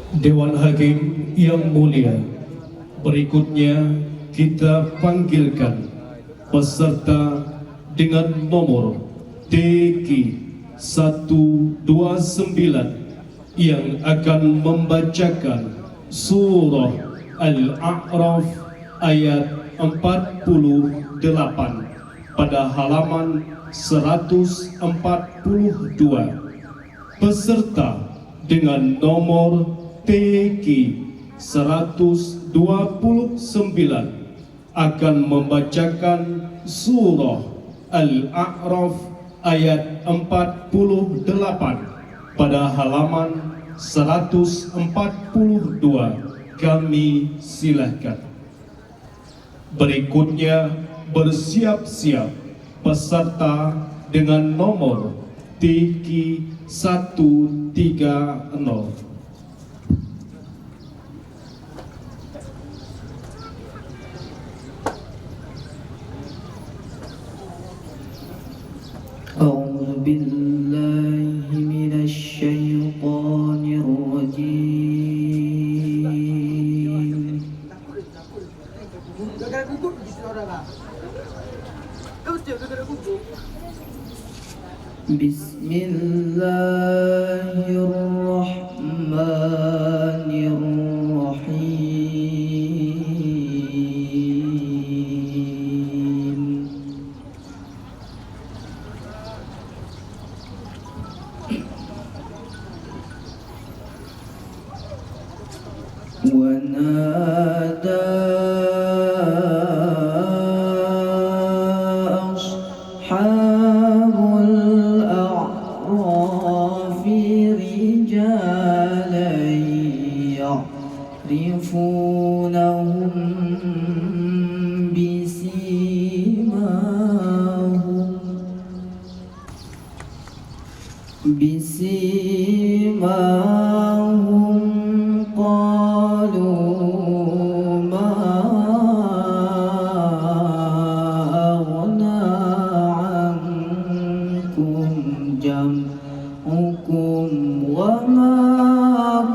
Dewan Hakim yang mulia, berikutnya kita panggilkan peserta dengan nomor TQ 129 yang akan membacakan surah Al-A'raf ayat 48 pada halaman 142. Peserta dengan nomor TQ 129 akan membacakan surah Al-A'raf ayat 48 pada halaman 142. Kami silakan. Berikutnya bersiap-siap peserta dengan nomor TQ 130. أعوذ بالله من الشيطان الرجيم بسم الله الرحمن الرحيم ونادى أصحاب الأعراف رجالا يعرفونهم بسيماهم قالوا ما أغنى عنكم جمعكم وما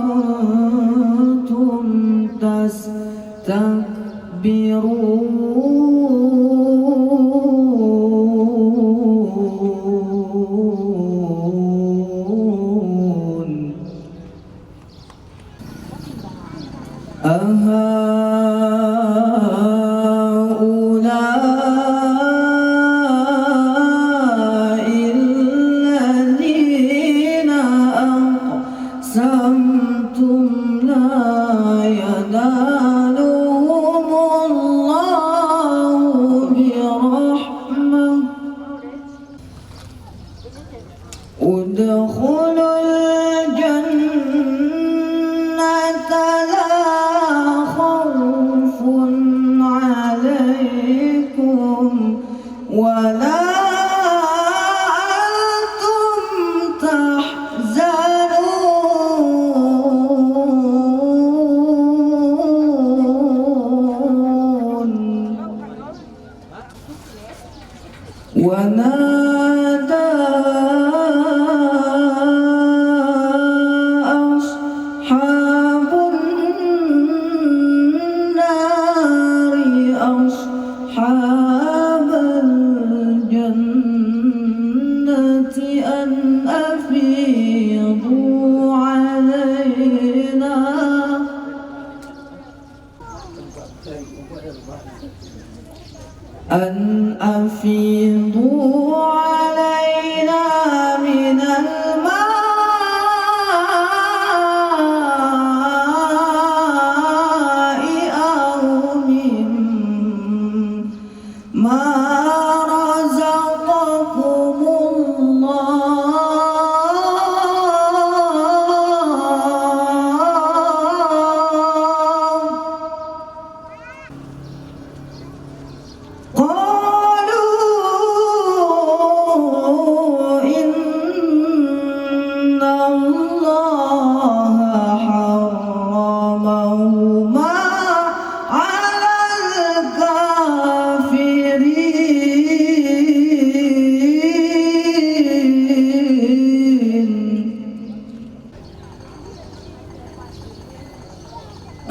كنتم تستكبرون أهؤلاء الذين أقسمتم لا ينالهم الله برحمة ادخلوا الجنة لا خوف عليكم ولا أنتم تحزنون ونادى أصحاب النار أصحاب الجنة أن أفيضوا علينا أن أفيضوا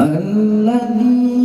الذي